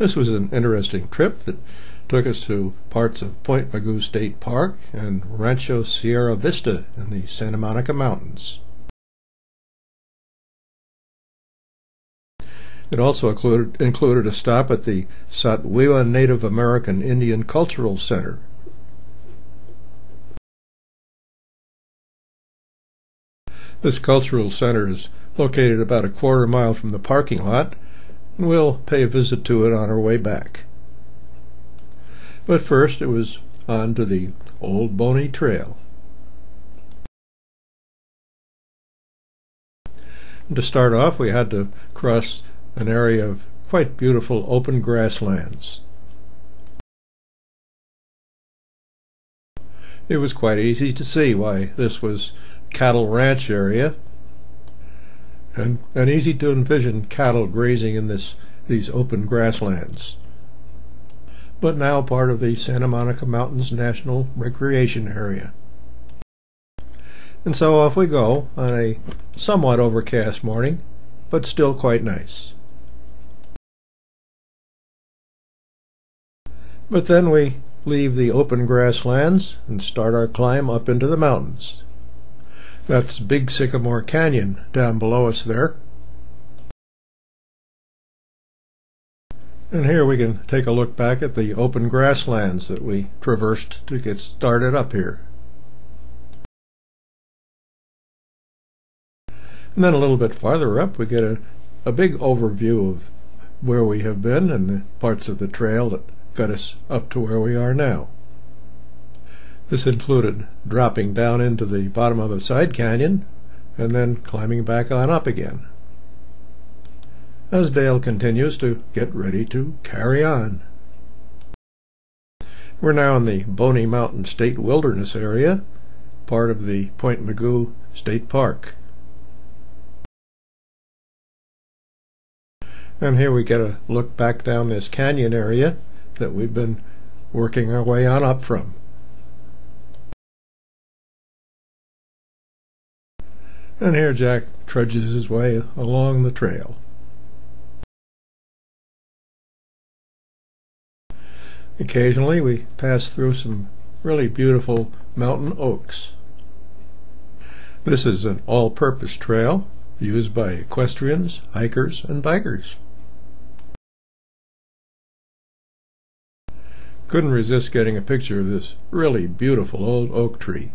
This was an interesting trip that took us to parts of Point Mugu State Park and Rancho Sierra Vista in the Santa Monica Mountains. It also included a stop at the Satwiwa Native American Indian Cultural Center. This cultural center is located about a quarter mile from the parking lot, and we'll pay a visit to it on our way back. But first it was on to the Old Boney Trail. And to start off, we had to cross an area of quite beautiful open grasslands. It was quite easy to see why this was cattle ranch area, and easy to envision cattle grazing in these open grasslands. But now part of the Santa Monica Mountains National Recreation Area. And so off we go on a somewhat overcast morning, but still quite nice. But then we leave the open grasslands and start our climb up into the mountains. That's Big Sycamore Canyon down below us there. And here we can take a look back at the open grasslands that we traversed to get started up here. And then a little bit farther up we get a big overview of where we have been and the parts of the trail that got us up to where we are now. This included dropping down into the bottom of a side canyon and then climbing back on up again, as Dale continues to get ready to carry on. We're now in the Boney Mountain State Wilderness area, part of the Point Mugu State Park. And here we get a look back down this canyon area that we've been working our way on up from. And here Jack trudges his way along the trail. Occasionally we pass through some really beautiful mountain oaks. This is an all-purpose trail used by equestrians, hikers, and bikers. Couldn't resist getting a picture of this really beautiful old oak tree.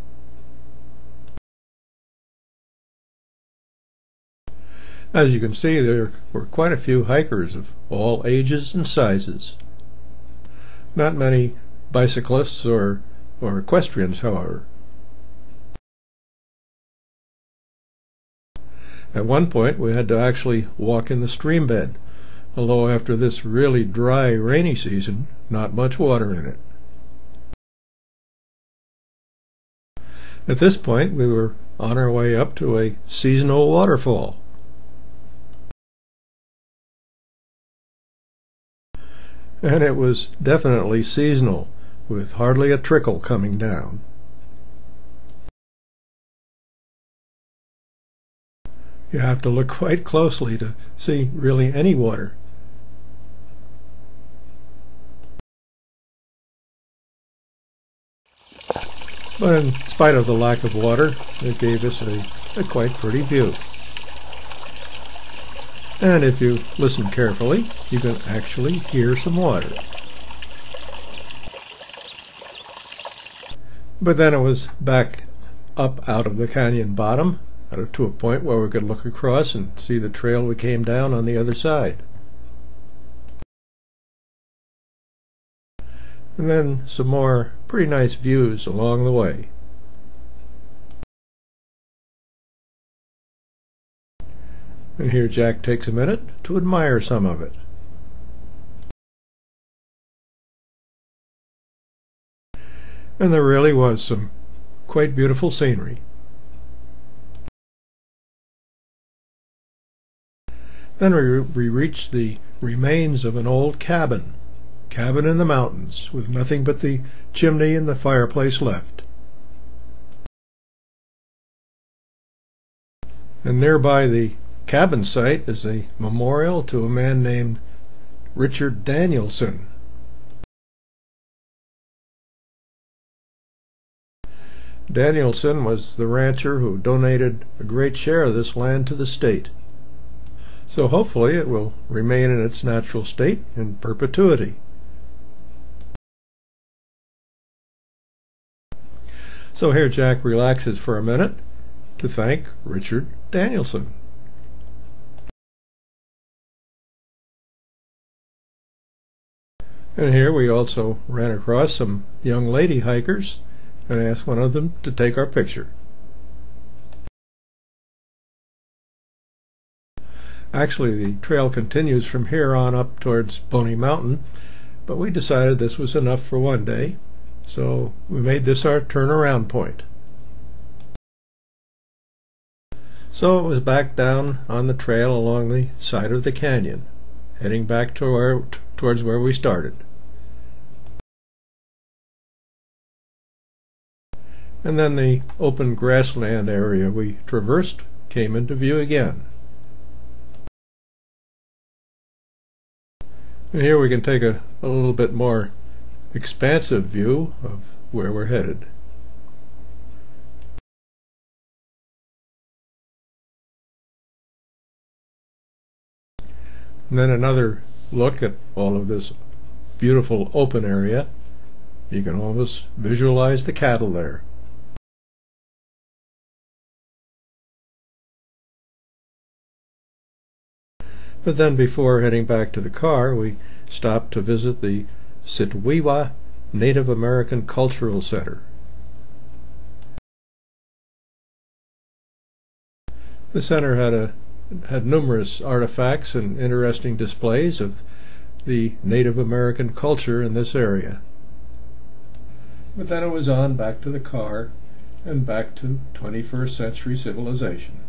As you can see, there were quite a few hikers of all ages and sizes. Not many bicyclists or equestrians, however. At one point we had to actually walk in the stream bed, although after this really dry, rainy season, not much water in it. At this point we were on our way up to a seasonal waterfall. And it was definitely seasonal, with hardly a trickle coming down. You have to look quite closely to see really any water. But in spite of the lack of water, it gave us a quite pretty view. And if you listen carefully, you can actually hear some water. But then it was back up out of the canyon bottom to a point where we could look across and see the trail we came down on the other side. And then some more pretty nice views along the way. And here Jack takes a minute to admire some of it. And there really was some quite beautiful scenery. Then we reached the remains of an old cabin in the mountains, with nothing but the chimney and the fireplace left. And nearby the cabin site is a memorial to a man named Richard Danielson. Danielson was the rancher who donated a great share of this land to the state. So hopefully it will remain in its natural state in perpetuity. So here Jack relaxes for a minute to thank Richard Danielson. And here we also ran across some young lady hikers and asked one of them to take our picture. Actually, the trail continues from here on up towards Boney Mountain, but we decided this was enough for one day, so we made this our turnaround point. So it was back down on the trail along the side of the canyon, heading back towards where we started. And then the open grassland area we traversed came into view again. And here we can take a little bit more expansive view of where we're headed. And then another look at all of this beautiful open area. You can almost visualize the cattle there. But then before heading back to the car, we stopped to visit the Sitwewa Native American Cultural Center. The center had numerous artifacts and interesting displays of the Native American culture in this area. But then it was on back to the car and back to 21st century civilization.